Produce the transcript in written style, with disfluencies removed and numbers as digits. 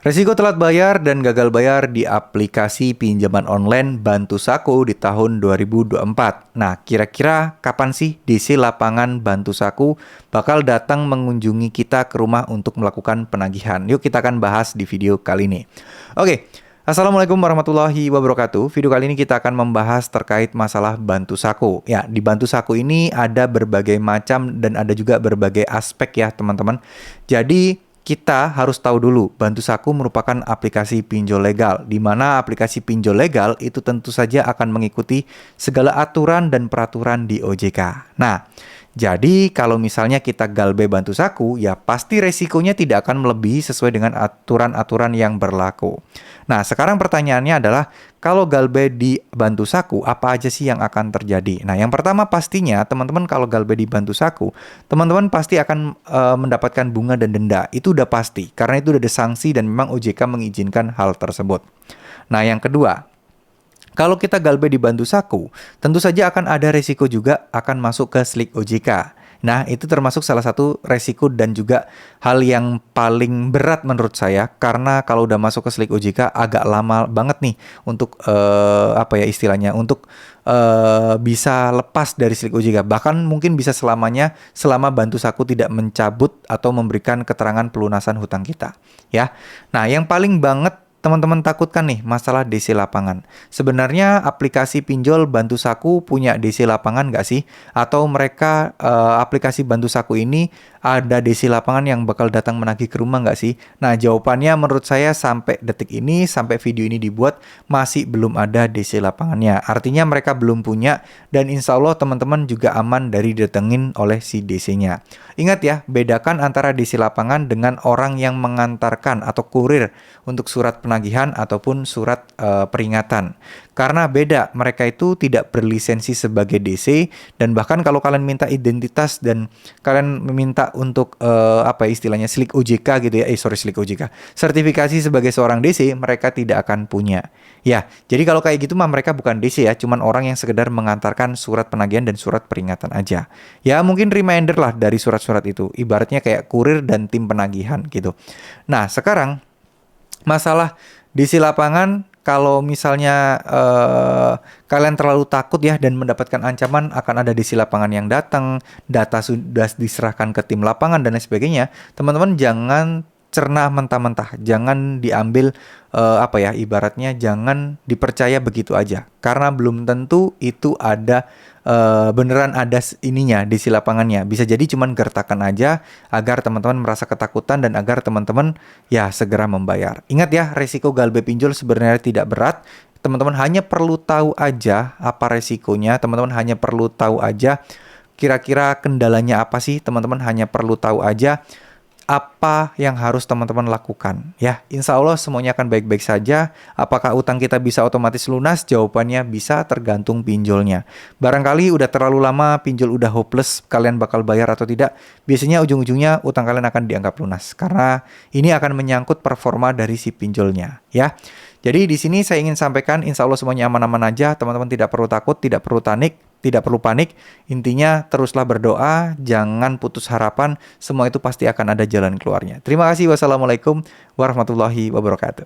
Resiko telat bayar dan gagal bayar di aplikasi pinjaman online Bantu Saku di tahun 2024. Nah, kira-kira kapan sih DC lapangan Bantu Saku bakal datang mengunjungi kita ke rumah untuk melakukan penagihan? Yuk kita akan bahas di video kali ini. Oke, Assalamualaikum warahmatullahi wabarakatuh. Video kali ini kita akan membahas terkait masalah Bantu Saku. Ya, di Bantu Saku ini ada berbagai macam dan ada juga berbagai aspek ya teman-teman. Jadi kita harus tahu dulu, Bantu Saku merupakan aplikasi pinjol legal, di mana aplikasi pinjol legal itu tentu saja akan mengikuti segala aturan dan peraturan di OJK. Nah, jadi kalau misalnya kita galbe Bantu Saku, ya pasti resikonya tidak akan melebihi sesuai dengan aturan-aturan yang berlaku. Nah, sekarang pertanyaannya adalah, kalau galbe di Bantu Saku, apa aja sih yang akan terjadi? Nah, yang pertama pastinya, teman-teman kalau galbe di Bantu Saku, teman-teman pasti akan mendapatkan bunga dan denda. Itu udah pasti, karena itu udah ada sanksi dan memang OJK mengizinkan hal tersebut. Nah, yang kedua, kalau kita galbe di Bantu Saku, tentu saja akan ada resiko juga akan masuk ke slik OJK. Nah, itu termasuk salah satu resiko dan juga hal yang paling berat menurut saya, karena kalau udah masuk ke slik OJK agak lama banget nih untuk apa ya istilahnya, untuk bisa lepas dari slik OJK. Bahkan mungkin bisa selamanya selama Bantu Saku tidak mencabut atau memberikan keterangan pelunasan hutang kita, ya. Nah, yang paling banget teman-teman takutkan nih masalah DC lapangan. Sebenarnya aplikasi pinjol Bantu Saku punya DC lapangan nggak sih? Atau mereka aplikasi Bantu Saku ini ada DC lapangan yang bakal datang menagih ke rumah nggak sih? Nah, jawabannya menurut saya sampai detik ini, sampai video ini dibuat, masih belum ada DC lapangannya. Artinya mereka belum punya, dan insya Allah teman-teman juga aman dari didatengin oleh si DC-nya. Ingat ya, bedakan antara DC lapangan dengan orang yang mengantarkan atau kurir untuk surat penagihan ataupun surat peringatan. Karena beda, mereka itu tidak berlisensi sebagai DC, dan bahkan kalau kalian minta identitas dan kalian meminta untuk apa istilahnya slik OJK gitu ya, slik OJK, sertifikasi sebagai seorang DC, mereka tidak akan punya. Ya, jadi kalau kayak gitu mah mereka bukan DC ya, cuman orang yang sekedar mengantarkan surat penagihan dan surat peringatan aja. Ya, mungkin reminder lah dari surat-surat itu, ibaratnya kayak kurir dan tim penagihan gitu. Nah, sekarang masalah DC lapangan, kalau misalnya kalian terlalu takut ya dan mendapatkan ancaman akan ada DC lapangan yang datang, data sudah diserahkan ke tim lapangan dan lain sebagainya, teman-teman jangan cerna mentah-mentah, jangan diambil apa ya ibaratnya, jangan dipercaya begitu aja, karena belum tentu itu ada beneran ada ininya di lapangannya. Bisa jadi cuman gertakan aja agar teman-teman merasa ketakutan dan agar teman-teman ya segera membayar. Ingat ya, resiko galbe pinjol sebenarnya tidak berat. Teman-teman hanya perlu tahu aja apa resikonya, teman-teman hanya perlu tahu aja kira-kira kendalanya apa sih, teman-teman hanya perlu tahu aja apa yang harus teman-teman lakukan ya. Insya Allah semuanya akan baik-baik saja. Apakah utang kita bisa otomatis lunas? Jawabannya bisa, tergantung pinjolnya. Barangkali udah terlalu lama pinjol udah hopeless, kalian bakal bayar atau tidak. Biasanya ujung-ujungnya utang kalian akan dianggap lunas, karena ini akan menyangkut performa dari si pinjolnya ya. Jadi di sini saya ingin sampaikan, insya Allah semuanya aman-aman aja. Teman-teman tidak perlu takut, tidak perlu panik. Intinya teruslah berdoa, jangan putus harapan. Semua itu pasti akan ada jalan keluarnya. Terima kasih. Wassalamualaikum warahmatullahi wabarakatuh.